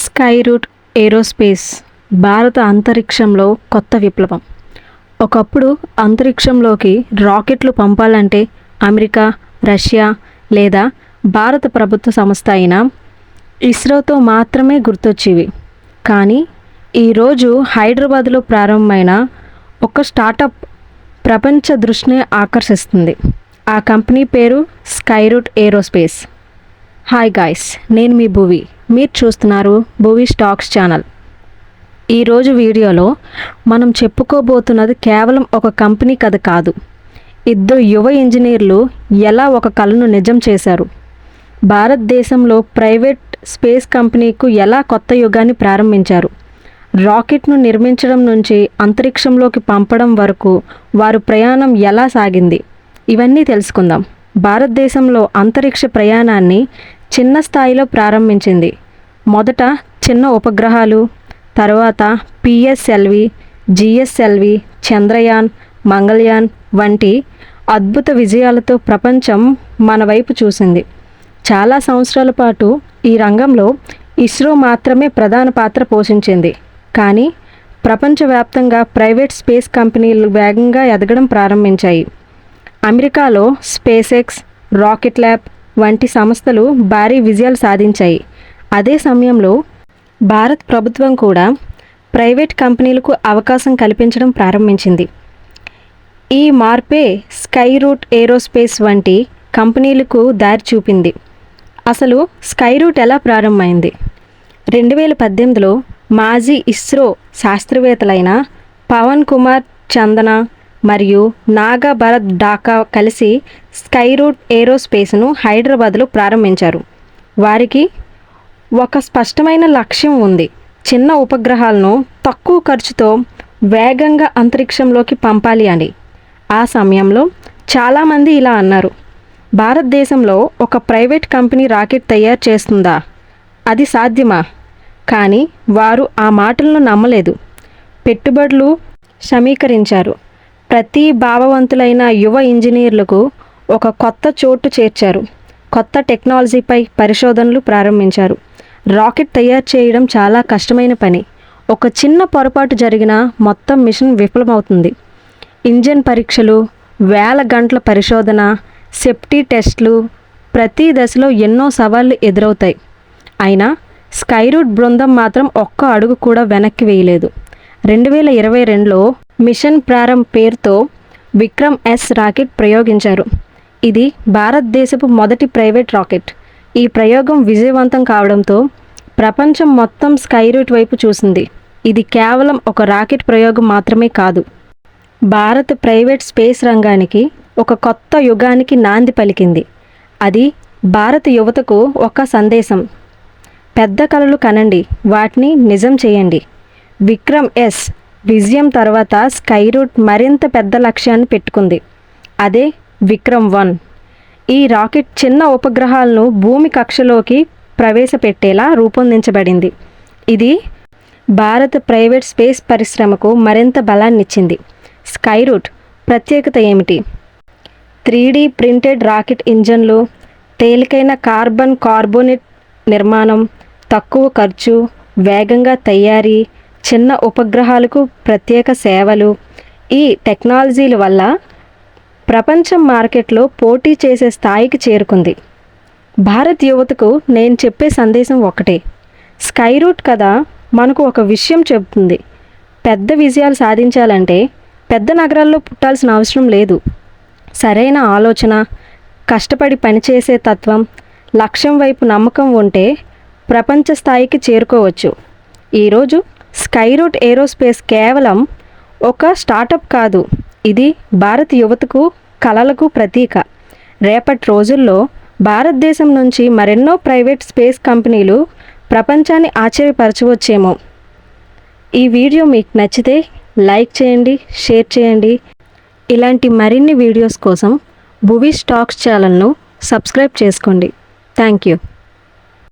Skyroot aerospace భారత అంతరిక్షంలో కొత్త విప్లవం. ఒకప్పుడు అంతరిక్షంలోకి రాకెట్లు పంపాలంటే అమెరికా, రష్యా లేదా భారత ప్రభుత్వ సంస్థ అయిన ఇస్రోతో మాత్రమే గుర్తొచ్చేవి. కానీ ఈరోజు హైదరాబాద్లో ప్రారంభమైన ఒక స్టార్టప్ ప్రపంచ దృష్టిని ఆకర్షిస్తుంది. ఆ కంపెనీ పేరు స్కైరూట్ ఏరోస్పేస్. హాయ్ గాయ్స్, నేను మీ భువి. మీరు చూస్తున్నారు భువి స్టాక్స్ ఛానల్. ఈరోజు వీడియోలో మనం చెప్పుకోబోతున్నది కేవలం ఒక కంపెనీ కథ కాదు. ఇద్దరు యువ ఇంజనీర్లు ఎలా ఒక కలను నిజం చేశారు, భారతదేశంలో ప్రైవేట్ స్పేస్ కంపెనీకు ఎలా కొత్త యుగాన్ని ప్రారంభించారు, రాకెట్ను నిర్మించడం నుంచి అంతరిక్షంలోకి పంపడం వరకు వారు ప్రయాణం ఎలా సాగింది, ఇవన్నీ తెలుసుకుందాం. భారతదేశంలో అంతరిక్ష ప్రయాణాన్ని చిన్న స్థాయిలో ప్రారంభించింది. మొదట చిన్న ఉపగ్రహాలు, తర్వాత పిఎస్ఎల్వి, జిఎస్ఎల్వి, చంద్రయాన్, మంగళయాన్ వంటి అద్భుత విజయాలతో ప్రపంచం మన వైపు చూసింది. చాలా సంవత్సరాల పాటు ఈ రంగంలో ఇస్రో మాత్రమే ప్రధాన పాత్ర పోషించింది. కానీ ప్రపంచవ్యాప్తంగా ప్రైవేట్ స్పేస్ కంపెనీలు వేగంగా ఎదగడం ప్రారంభించాయి. అమెరికాలో స్పేస్ ఎక్స్, రాకెట్ ల్యాబ్ వంటి సంస్థలు భారీ విజయాలు సాధించాయి. అదే సమయంలో భారత ప్రభుత్వం కూడా ప్రైవేట్ కంపెనీలకు అవకాశం కల్పించడం ప్రారంభించింది. ఈ మార్పే స్కైరూట్ ఏరోస్పేస్ వంటి కంపెనీలకు దారి చూపింది. అసలు స్కైరూట్ ఎలా ప్రారంభమైంది? 2018లో మాజీ ఇస్రో శాస్త్రవేత్తలైన పవన్ కుమార్ చందన మరియు నాగా భరత్ ఢాకా కలిసి స్కైరూట్ ఏరోస్పేస్ను హైదరాబాద్లో ప్రారంభించారు. వారికి ఒక స్పష్టమైన లక్ష్యం ఉంది: చిన్న ఉపగ్రహాలను తక్కువ ఖర్చుతో వేగంగా అంతరిక్షంలోకి పంపాలి అని. ఆ సమయంలో చాలామంది ఇలా అన్నారు: భారతదేశంలో ఒక ప్రైవేట్ కంపెనీ రాకెట్ తయారు చేస్తుందా? అది సాధ్యమా? కానీ వారు ఆ మాటలను నమ్మలేదు. పెట్టుబడులు సమీకరించారు. ప్రతి భావవంతులైన యువ ఇంజనీర్లకు ఒక కొత్త చోటు చేర్చారు. కొత్త టెక్నాలజీపై పరిశోధనలు ప్రారంభించారు. రాకెట్ తయారు చేయడం చాలా కష్టమైన పని. ఒక చిన్న పొరపాటు జరిగినా మొత్తం మిషన్ విఫలమవుతుంది. ఇంజిన్ పరీక్షలు, వేల గంటల పరిశోధన, సేఫ్టీ టెస్టులు, ప్రతి దశలో ఎన్నో సవాళ్లు ఎదురవుతాయి. అయినా స్కైరూట్ బృందం మాత్రం ఒక్క అడుగు కూడా వెనక్కి వేయలేదు. 2022లో మిషన్ ప్రారంభ్ పేరుతో విక్రమ్ ఎస్ రాకెట్ ప్రయోగించారు. ఇది భారతదేశపు మొదటి ప్రైవేట్ రాకెట్. ఈ ప్రయోగం విజయవంతం కావడంతో ప్రపంచం మొత్తం స్కైరూట్ వైపు చూసింది. ఇది కేవలం ఒక రాకెట్ ప్రయోగం మాత్రమే కాదు, భారత ప్రైవేట్ స్పేస్ రంగానికి ఒక కొత్త యుగానికి నాంది పలికింది. అది భారత యువతకు ఒక సందేశం: పెద్ద కలలు కనండి, వాటిని నిజం చేయండి. విక్రమ్ ఎస్ విజయం తర్వాత స్కైరూట్ మరింత పెద్ద లక్ష్యాన్ని పెట్టుకుంది. అదే విక్రమ్ 1. ఈ రాకెట్ చిన్న ఉపగ్రహాలను భూమి కక్షలోకి ప్రవేశపెట్టేలా రూపొందించబడింది. ఇది భారత ప్రైవేట్ స్పేస్ పరిశ్రమకు మరింత బలాన్నిచ్చింది. స్కైరూట్ ప్రత్యేకత ఏమిటి? 3D ప్రింటెడ్ రాకెట్ ఇంజన్లు, తేలికైన కార్బోనేట్ నిర్మాణం, తక్కువ ఖర్చు, వేగంగా తయారీ, చిన్న ఉపగ్రహాలకు ప్రత్యేక సేవలు. ఈ టెక్నాలజీల వల్ల ప్రపంచం మార్కెట్లో పోటీ చేసే స్థాయికి చేరుకుంది. భారత్ యువతకు నేను చెప్పే సందేశం ఒకటే: స్కైరూట్ కథ మనకు ఒక విషయం చెబుతుంది. పెద్ద విజయాలు సాధించాలంటే పెద్ద నగరాల్లో పుట్టాల్సిన అవసరం లేదు. సరైన ఆలోచన, కష్టపడి పనిచేసే తత్వం, లక్ష్యం వైపు నమ్మకం ఉంటే ప్రపంచ స్థాయికి చేరుకోవచ్చు. ఈరోజు స్కైరూట్ ఏరోస్పేస్ కేవలం ఒక స్టార్టప్ కాదు, ఇది భారత యువతకు కలలకు ప్రతీక. రేపటి రోజుల్లో భారతదేశం నుంచి మరెన్నో ప్రైవేట్ స్పేస్ కంపెనీలు ప్రపంచాన్ని ఆశ్చర్యపరచవచ్చేమో. ఈ వీడియో మీకు నచ్చితే లైక్ చేయండి, షేర్ చేయండి. ఇలాంటి మరిన్ని వీడియోస్ కోసం భువి స్టాక్స్ ఛానల్ను సబ్స్క్రైబ్ చేసుకోండి. Thank you.